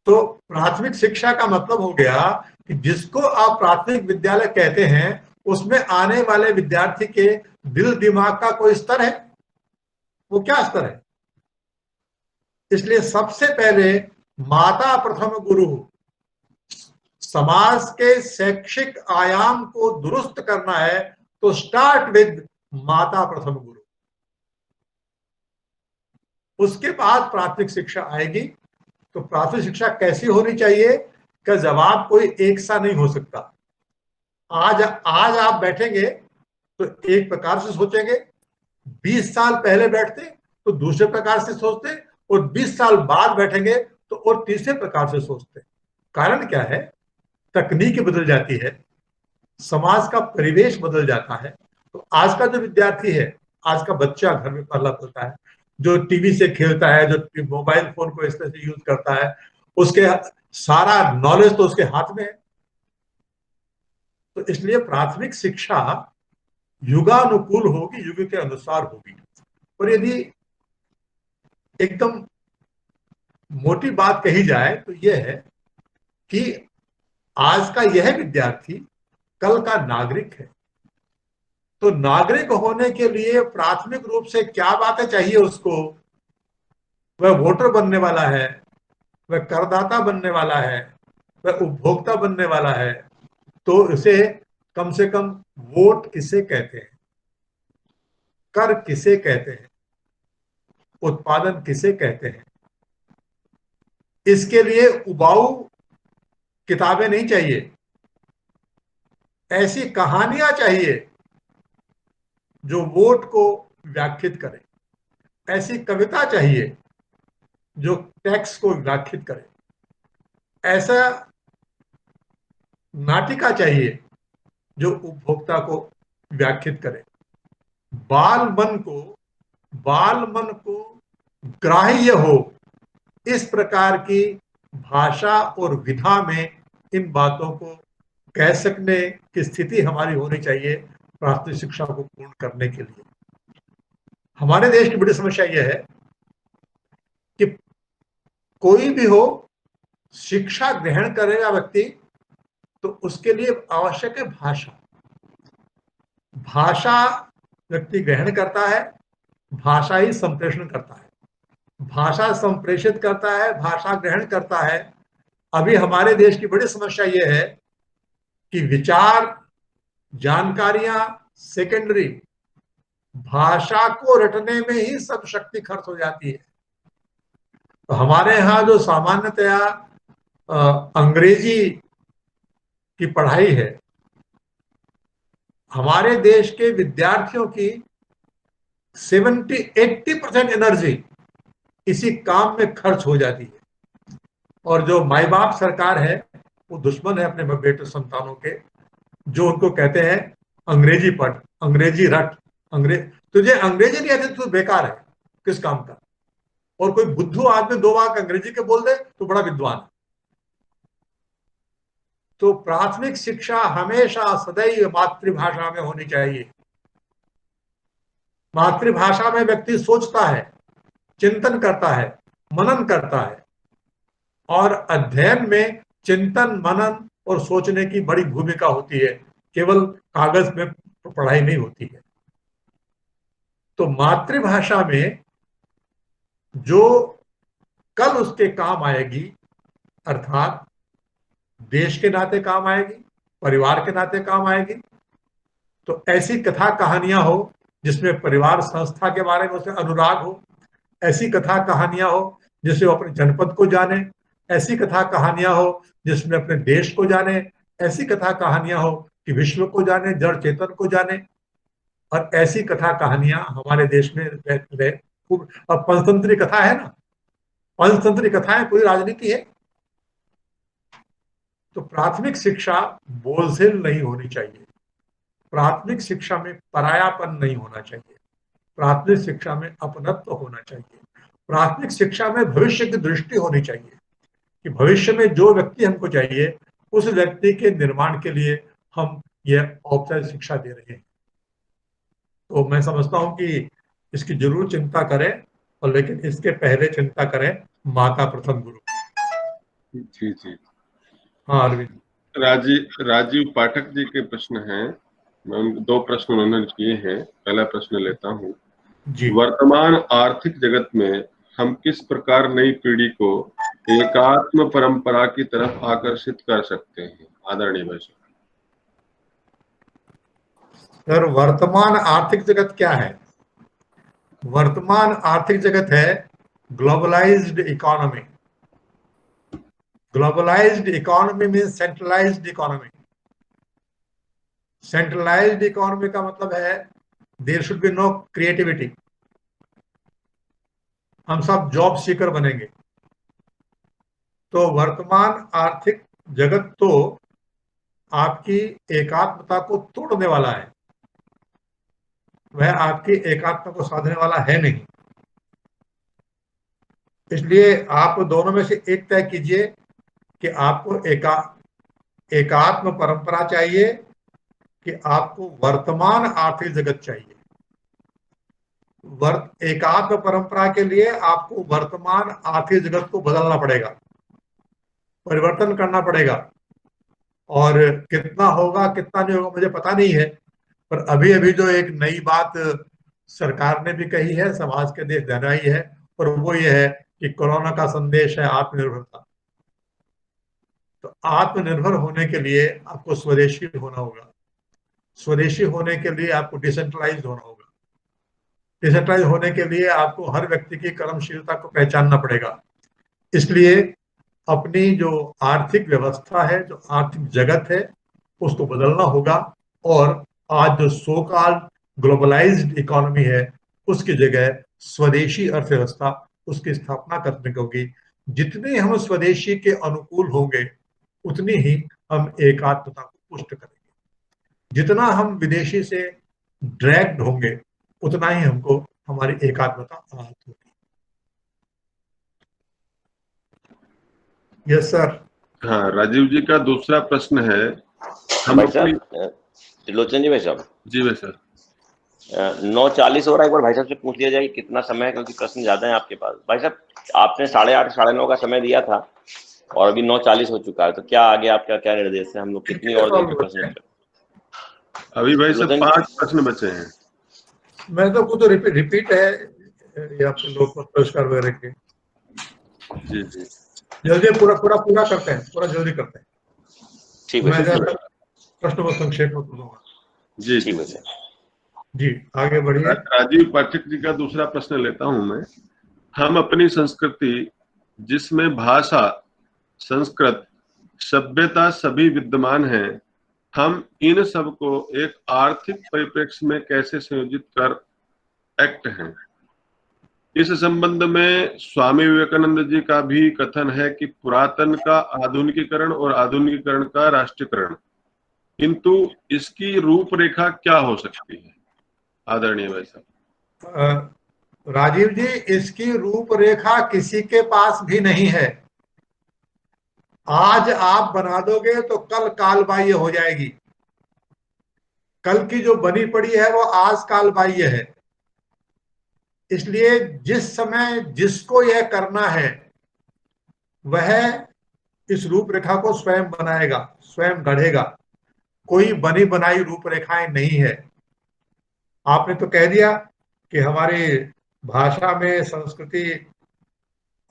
तो प्राथमिक शिक्षा का मतलब हो गया कि जिसको आप प्राथमिक विद्यालय कहते हैं उसमें आने वाले विद्यार्थी के दिल दिमाग का कोई स्तर है? वो क्या स्तर है? इसलिए सबसे पहले माता प्रथम गुरु। समाज के शैक्षिक आयाम को दुरुस्त करना है तो स्टार्ट विद माता प्रथम गुरु। उसके बाद प्राथमिक शिक्षा आएगी। तो प्राथमिक शिक्षा कैसी होनी चाहिए का जवाब कोई एक सा नहीं हो सकता। आज आप बैठेंगे तो एक प्रकार से सोचेंगे, 20 साल पहले बैठते तो दूसरे प्रकार से सोचते, और 20 साल बाद बैठेंगे तो और तीसरे प्रकार से सोचते। कारण क्या है? तकनीक बदल जाती है, समाज का परिवेश बदल जाता है। तो आज का जो विद्यार्थी है, आज का बच्चा घर में पला पलता है, जो टीवी से खेलता है, जो मोबाइल फोन को इस तरह से यूज करता है, उसके सारा नॉलेज तो उसके हाथ में है। तो इसलिए प्राथमिक शिक्षा युगानुकूल होगी, युग के अनुसार होगी। और यदि एकदम मोटी बात कही जाए तो यह है कि आज का यह विद्यार्थी कल का नागरिक है। तो नागरिक होने के लिए प्राथमिक रूप से क्या बातें चाहिए उसको? वह वोटर बनने वाला है, वह करदाता बनने वाला है, वह उपभोक्ता बनने वाला है। तो इसे कम से कम वोट किसे कहते हैं, कर किसे कहते हैं, उत्पादन किसे कहते हैं, इसके लिए उबाऊ किताबें नहीं चाहिए, ऐसी कहानियां चाहिए जो वोट को व्याख्यात करे, ऐसी कविता चाहिए जो टैक्स को व्याख्यात करे, ऐसा नाटिका चाहिए जो उपभोक्ता को व्याख्यात करे। बाल मन को ग्राह्य हो, इस प्रकार की भाषा और विधा में इन बातों को कह सकने की स्थिति हमारी होनी चाहिए प्राथमिक शिक्षा को पूर्ण करने के लिए। हमारे देश की बड़ी समस्या यह है कि कोई भी हो, शिक्षा ग्रहण करेगा व्यक्ति तो उसके लिए आवश्यक है भाषा। भाषा व्यक्ति ग्रहण करता है, भाषा ही संप्रेषण करता है, भाषा संप्रेषित करता है, भाषा ग्रहण करता है। अभी हमारे देश की बड़ी समस्या यह है कि विचार, जानकारियां सेकेंडरी, भाषा को रटने में ही सब शक्ति खर्च हो जाती है। तो हमारे यहाँ जो सामान्यतया अंग्रेजी की पढ़ाई है, हमारे देश के विद्यार्थियों की 70-80% एनर्जी इसी काम में खर्च हो जाती है। और जो माई बाप सरकार है वो दुश्मन है अपने बेटे संतानों के, जो उनको कहते हैं अंग्रेजी पढ़, अंग्रेजी रट, तुझे अंग्रेजी नहीं आती तो बेकार है, किस काम का। और कोई बुद्धू आदमी 2 वाक्य अंग्रेजी के बोल दे तो बड़ा विद्वान। तो प्राथमिक शिक्षा हमेशा सदैव मातृभाषा में होनी चाहिए। मातृभाषा में व्यक्ति सोचता है, चिंतन करता है, मनन करता है। और अध्ययन में चिंतन, मनन और सोचने की बड़ी भूमिका होती है, केवल कागज में पढ़ाई नहीं होती है। तो मातृभाषा में जो कल उसके काम आएगी, अर्थात देश के नाते काम आएगी, परिवार के नाते काम आएगी, तो ऐसी कथा कहानियां हो जिसमें परिवार संस्था के बारे में उसे अनुराग हो, ऐसी कथा कहानियां हो जिससे वो अपने जनपद को जाने, ऐसी कथा कहानियां हो जिसमें अपने देश को जाने, ऐसी कथा कहानियां हो कि विश्व को जाने, जड़ चेतन को जाने। और ऐसी कथा कहानियां हमारे देश में खूब। अब पंचतंत्री कथा है ना, पंचतंत्री कथाएं पूरी राजनीति है। तो प्राथमिक शिक्षा बोझिल नहीं होनी चाहिए, प्राथमिक शिक्षा में परायापन नहीं होना चाहिए, प्राथमिक शिक्षा में अपनत्व होना चाहिए, प्राथमिक शिक्षा में भविष्य की दृष्टि होनी चाहिए कि भविष्य में जो व्यक्ति हमको चाहिए उस व्यक्ति के निर्माण के लिए हम यह औपचारिक शिक्षा दे रहे हैं। तो मैं समझता हूं कि इसकी जरूर चिंता करें, और लेकिन इसके पहले चिंता करें माता प्रथम गुरु। जी जी। हाँ अरविंद। राजीव पाठक जी के प्रश्न हैं। मैं उन दो प्रश्न उन्होंने किए हैं। पहला प्रश्न लेता हूँ। जी। वर्तमान आर्थिक जगत में हम किस प्रकार नई पीढ़ी को एकात्म परंपरा की तरफ आकर्षित कर सकते हैं, आदरणीय भाई साहब? सर, वर्तमान आर्थिक जगत क्या है? वर्तमान आर्थिक जगत है globalized economy. Globalized economy means centralized economy. Centralized economy का मतलब है there should be no creativity. हम सब जॉब सीकर बनेंगे। तो वर्तमान आर्थिक जगत तो आपकी एकात्मता को तोड़ने वाला है, वह आपकी एकात्मता को साधने वाला है नहीं। इसलिए आप दोनों में से एक तय कीजिए कि आपको एकात्म परंपरा चाहिए कि आपको वर्तमान आर्थिक जगत चाहिए। एकात्म परंपरा के लिए आपको वर्तमान आर्थिक जगत को बदलना पड़ेगा, परिवर्तन करना पड़ेगा। और कितना होगा कितना नहीं होगा मुझे पता नहीं है, पर अभी अभी जो एक नई बात सरकार ने भी कही है, समाज के देश दोहराई है, और वो ये है कि कोरोना का संदेश है आत्मनिर्भरता। तो आत्मनिर्भर होने के लिए आपको स्वदेशी होना होगा। स्वदेशी होने के लिए आपको डिसेंट्रलाइज होना होगा। डिसेंट्रलाइज होने के लिए आपको हर व्यक्ति की कर्मशीलता को पहचानना पड़ेगा। इसलिए अपनी जो आर्थिक व्यवस्था है, जो आर्थिक जगत है, उसको बदलना होगा। और आज जो सो कॉल्ड ग्लोबलाइज्ड इकोनॉमी है, उसकी जगह स्वदेशी अर्थव्यवस्था, उसकी स्थापना करने की होगी। जितने हम स्वदेशी के अनुकूल होंगे उतनी ही हम एकात्मता को पुष्ट करेंगे। जितना हम विदेशी से ड्रैग्ड होंगे उतना ही हमको हमारी एकात्मता आहत होगी। Yes sir. हाँ, राजीव जी का दूसरा प्रश्न है। हम भाई अपनी। साहब, त्रिलोचन जी, भाई साहब, जी भाई सर। 9:40 हो रहा है। एक बार भाई साहब से पूछ लिया जाए कि कितना समय है, क्योंकि प्रश्न ज्यादा है आपके पास। भाई साहब, आपने 8:30 9:30 का समय दिया था और अभी 9:40 हो चुका है, तो क्या आगे आपका क्या निर्देश है? हम लोग कितनी कितने और देर सवाल पे बचे प्रश्न हैं? करें? अभी भाई साहब त्रिलोचन 5 प्रश्न बचे हैं। मैं तो खुद रिपीट रिपीट है ये आपके लोग पुरस्कार वगैरह के। जी जी। जल्दी पूरा पूरा पूरा करते हैं, पूरा जल्दी करते हैं। ठीक तो है मैं सर। जरा प्रश्न को संक्षेप में दूंगा। जी ठीक जी है जी। सर। जी, आगे बढ़िए। राजीव पाठक जी का दूसरा प्रश्न लेता हूं मैं। हम अपनी संस्कृति, जिसमें भाषा, संस्कृत, सभ्यता सभी विद्यमान है, हम इन सब को एक आर्थिक परिप्रेक्ष्य में कैसे संयोजित कर एक्ट हैं? इस संबंध में स्वामी विवेकानंद जी का भी कथन है कि पुरातन का आधुनिकीकरण और आधुनिकीकरण का राष्ट्रीयकरण, किंतु इसकी रूपरेखा क्या हो सकती है, आदरणीय भाई साहब? राजीव जी, इसकी रूपरेखा किसी के पास भी नहीं है। आज आप बना दोगे तो कल कालबाह्य हो जाएगी। कल की जो बनी पड़ी है वो आज कालबाह्य है। इसलिए जिस समय जिसको यह करना है वह इस रूपरेखा को स्वयं बनाएगा, स्वयं गढ़ेगा। कोई बनी बनाई रूपरेखाएं नहीं है। आपने तो कह दिया कि हमारी भाषा में संस्कृति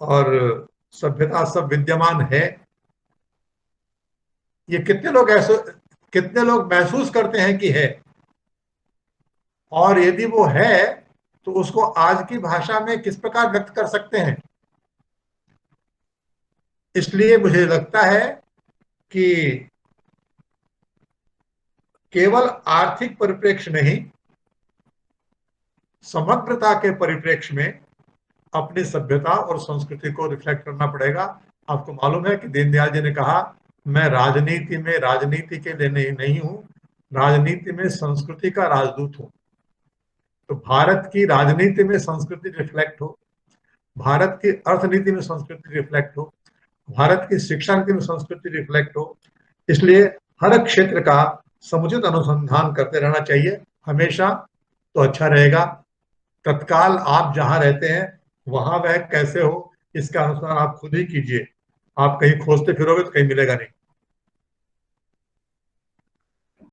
और सभ्यता सब विद्यमान है। ये कितने लोग महसूस करते हैं कि है? और यदि वो है तो उसको आज की भाषा में किस प्रकार व्यक्त कर सकते हैं? इसलिए मुझे लगता है कि केवल आर्थिक परिप्रेक्ष्य नहीं, समग्रता के परिप्रेक्ष्य में अपनी सभ्यता और संस्कृति को रिफ्लेक्ट करना पड़ेगा। आपको मालूम है कि दीनदयाल जी ने कहा, मैं राजनीति के लिए नहीं हूं, राजनीति में संस्कृति का राजदूत हूं। तो भारत की राजनीति में संस्कृति रिफ्लेक्ट हो, भारत की अर्थनीति में संस्कृति रिफ्लेक्ट हो, भारत की शिक्षा नीति में संस्कृति रिफ्लेक्ट हो। इसलिए हर क्षेत्र का समुचित अनुसंधान करते रहना चाहिए हमेशा, तो अच्छा रहेगा। तत्काल आप जहां रहते हैं वहां वह कैसे हो, इसका अनुसंधान आप खुद ही कीजिए। आप कहीं खोजते फिरोगे तो कहीं मिलेगा नहीं।